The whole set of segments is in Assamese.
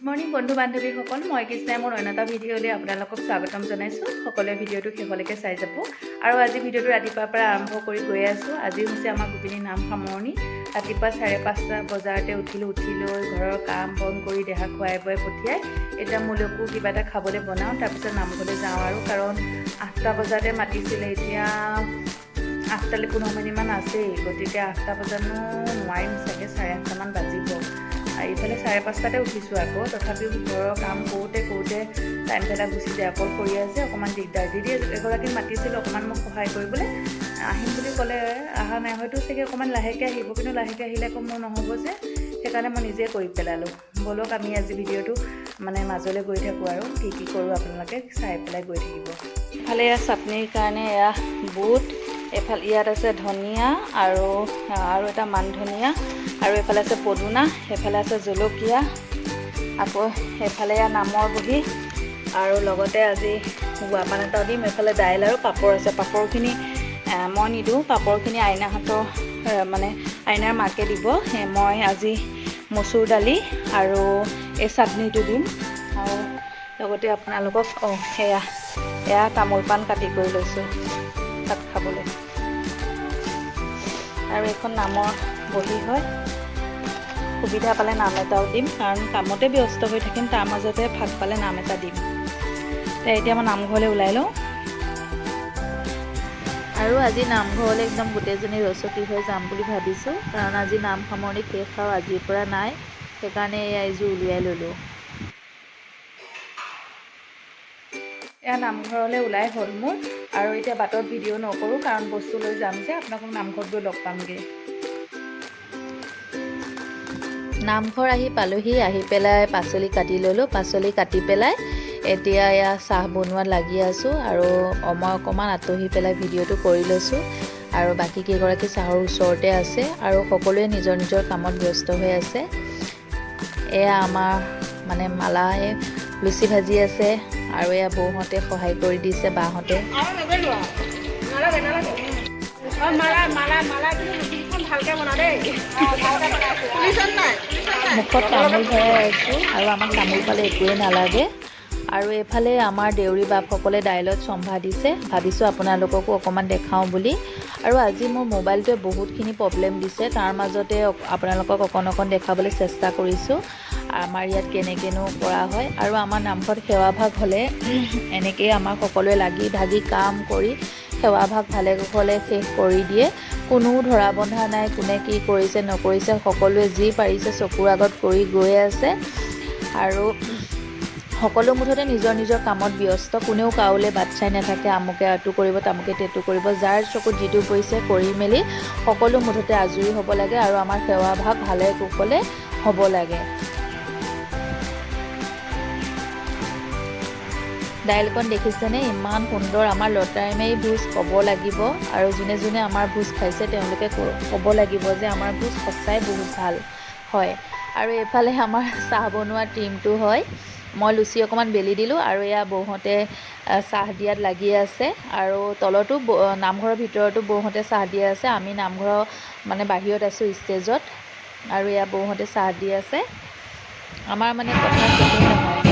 মৰ্নিং বন্ধু বান্ধৱীসকল, মই কৃষ্ণাই মোৰ অন্য এটা ভিডিঅ'লৈ আপোনালোকক স্বাগতম জনাইছোঁ। সকলোৱে ভিডিঅ'টো শেষলৈকে চাই যাব। আৰু আজি ভিডিঅ'টো ৰাতিপুৱাৰ পৰা আৰম্ভ কৰি গৈ আছোঁ। আজি হৈছে আমাৰ গোপিনী নাম সামৰণি। ৰাতিপুৱা 5:30 বজাতে উঠি লৈ ঘৰৰ কাম বন কৰি দেহা খুৱাই বুৱাই পঠিয়াই এতিয়া মোলৈকো কিবা এটা খাবলৈ বনাওঁ, তাৰপিছত নামঘৰলৈ যাওঁ। আৰু কাৰণ 8টা বজাতে মাতিছিলে, এতিয়া 8টালৈ 15 মিনিটমান আছেই, গতিকে 8টা বজাতনো নোৱাৰিম চাগে, 8:30মান বাজিব। এইফালে 5:30টাতে উঠিছোঁ আকৌ, তথাপিও ঘৰৰ কাম কৰোঁতে টাইমটা গুচি যায়। অকলশৰীয়া আছে, অকণমান দিগদাৰ। দিদি এগৰাকীক মাতিছিলোঁ অকণমান মোক সহায় কৰিবলৈ, আহিম বুলি ক'লে, অহা নাই। হয়তো চাগে অকণমান লাহেকৈ আহিব, কিন্তু লাহেকৈ আহিলে আকৌ মোৰ নহ'ব যে, সেইকাৰণে মই নিজে কৰি পেলালোঁ। ব'লক আমি আজি ভিডিঅ'টো মাজলৈ গৈ থাকোঁ আৰু কি কৰোঁ আপোনালোকে চাই পেলাই গৈ থাকিব। ইফালে এয়া চাটনিৰ কাৰণে এয়া বুট, ইয়াত আছে ধনিয়া আৰু এটা মান ধনিয়া, আৰু এইফালে আছে পদুনা, সেইফালে আছে জলকীয়া, আকৌ সেইফালে এয়া নামৰ বহী, আৰু লগতে আজি গুৱাপান এটাও দিম। এইফালে দাইল আৰু পাপৰ আছে। পাপৰখিনি মই নিদিওঁ, পাপৰখিনি আইনাহঁতৰ আইনাৰ মাকে দিব। মই আজি মচুৰ দালি আৰু এই চাটনিটো দিম। আৰু লগতে আপোনালোকক এয়া তামোল পাণ কাটি কৰি লৈছোঁ তাত খাবলৈ। আৰু এইখন নামৰ বহী হয়, সুবিধা পালে নাম এটাও দিম, কাৰণ কামতে ব্যস্ত হৈ থাকিম, তাৰ মাজতে ভাগ পালে নাম এটা দিম। এতিয়া মই নামঘৰলৈ ওলাই লওঁ। আৰু আজি নামঘৰলৈ একদম গোটেইজনী ৰচকী হৈ যাম বুলি ভাবিছোঁ, কাৰণ আজি নাম সামৰণি শেষ আৰু আজিৰ পৰা নাই, সেইকাৰণে এইযোৰ উলিয়াই ল'লোঁ। এয়া নামঘৰলৈ ওলাই হ'ল মোৰ, আৰু এতিয়া বাটত ভিডিঅ' নকৰোঁ, কাৰণ বস্তু লৈ যাম যে, আপোনালোকক নামঘৰত গৈ লগ পামগৈ। নামঘৰ আহি পালোহি, আহি পেলাই পাচলি কাটি ল'লোঁ। পাচলি কাটি পেলাই এতিয়া এয়া চাহ বনোৱাত লাগি আছোঁ, আৰু মই অকণমান আঁতহি পেলাই ভিডিঅ'টো কৰি লৈছোঁ। আৰু বাকী কেইগৰাকী চাহৰ ওচৰতে আছে, আৰু সকলোৱে নিজৰ নিজৰ কামত ব্যস্ত হৈ আছে। এয়া আমাৰ মালাই লুচি ভাজি আছে, আৰু এয়া বৌহঁতে সহায় কৰি দিছে, বাহঁতে। মুখত তামোল ভৰাই আছোঁ, আৰু আমাক তামোল পালে একোৱেই নালাগে। আৰু এইফালে আমাৰ দেউৰী বাপসকলে দাইলত চম্ভা দিছে, ভাবিছোঁ আপোনালোককো অকণমান দেখাওঁ বুলি। আৰু আজি মোৰ মোবাইলটোৱে বহুতখিনি প্ৰব্লেম দিছে, তাৰ মাজতে আপোনালোকক অকণ দেখাবলৈ চেষ্টা কৰিছোঁ আমাৰ ইয়াত কেনেকৈনো কৰা হয়। আৰু আমাৰ নামঘৰত সেৱাভাগ হ'লে এনেকৈয়ে আমাৰ সকলোৱে লাগি ভাগি কাম কৰি সেৱাভাগ ভালে কুশলে শেষ কৰি দিয়ে। কোনো ধৰা বন্ধা নাই, কোনে কি কৰিছে নকৰিছে, সকলোৱে যি পাৰিছে চকুৰ আগত কৰি গৈ আছে। আৰু সকলো মুঠতে নিজৰ নিজৰ কামত ব্যস্ত, কোনেও কাৰোলৈ বাট চাই নাথাকে, আমুকে এইটো কৰিব তামুকে সেইটো কৰিব। যাৰ চকুত যিটো পৰিছে কৰি মেলি সকলো মুঠতে আজৰি হ'ব লাগে, আৰু আমাৰ সেৱাভাগ ভালে কুশলে হ'ব লাগে। দাইলকণ দেখিছেনে, ইমান সুন্দৰ। আমাৰ লটাৰীমাৰি ভোজ ক'ব লাগিব, আৰু যোনে যোনে আমাৰ ভোজ খাইছে তেওঁলোকে ক'ব লাগিব যে আমাৰ ভোজ সঁচাই বহুত ভাল হয়। আৰু এইফালে আমাৰ চাহ বনোৱা টিমটো হয়, মই লুচি অকণমান বেলি দিলোঁ, আৰু এয়া বৌহঁতে চাহ দিয়াত লাগি আছে। আৰু তলতো নামঘৰৰ ভিতৰতো বৌহঁতে চাহ দিয়া আছে, আমি নামঘৰৰ বাহিৰত আছোঁ ষ্টেজত, আৰু এয়া বৌহঁতে চাহ দি আছে। আমাৰ কথা শেষেই নহয়।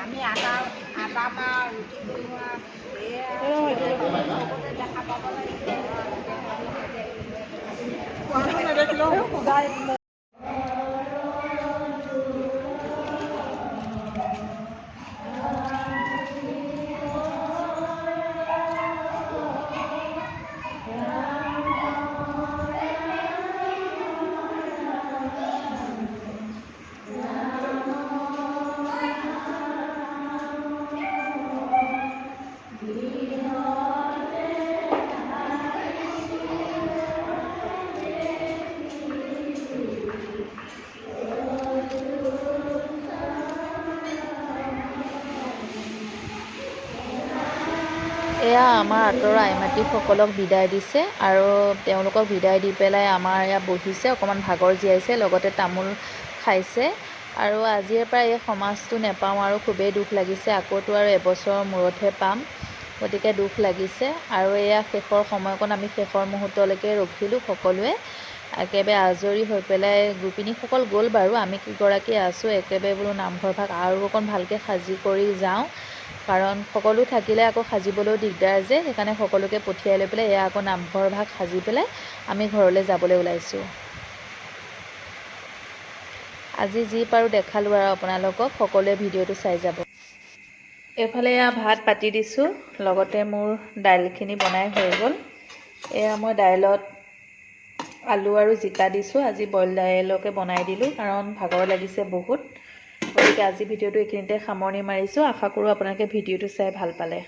আমি আটা বা ৰুটি বনোৱা দেখা পাব লাগিব। এয়া আমাৰ আঁতৰৰ আইমাতৃসকলক বিদায় দিছে আৰু তেওঁলোকক বিদায় দি পেলাই আমাৰ ইয়াত বহিছে, অকণমান ভাগৰ জীয়াইছে, লগতে তামোল খাইছে। আৰু আজিৰ পৰা এই সমাজটো নেপাওঁ আৰু খুবেই দুখ লাগিছে। আকৌতো আৰু এবছৰৰ মূৰতহে পাম, গতিকে দুখ লাগিছে। আৰু এয়া শেষৰ সময়কণ আমি শেষৰ মুহূৰ্তলৈকে ৰখিলোঁ সকলোৱে, একেবাৰে আজৰি হৈ পেলাই। গোপিনীসকল গ'ল বাৰু, আমি কেইগৰাকী আছোঁ একেবাৰে বোলো নামঘৰ ভাগ আৰু অকণ ভালকৈ সাজি কৰি যাওঁ, কাৰণ সকলো থাকিলে আকৌ সাজিবলৈও দিগদাৰ যে, সেইকাৰণে সকলোকে পঠিয়াই লৈ পেলাই এয়া আকৌ নামঘৰ ভাগ সাজি পেলাই আমি ঘৰলৈ যাবলৈ ওলাইছোঁ। আজি যি পাৰোঁ দেখালোঁ আৰু আপোনালোকক, সকলোৱে ভিডিঅ'টো চাই যাব। এইফালে এয়া ভাত পাতি দিছোঁ, লগতে মোৰ দাইলখিনি বনাই হৈ গ'ল। এয়া মই দাইলত আলু আৰু জিকা দিছোঁ, আজি বইল দাইলকে বনাই দিলোঁ কাৰণ ভাগৰ লাগিছে বহুত। গতিকে আজি ভিডিঅ'টো এইখিনিতে সামৰণি মাৰিছোঁ। আশা কৰোঁ আপোনালোকে ভিডিঅ'টো চাই ভাল পালে।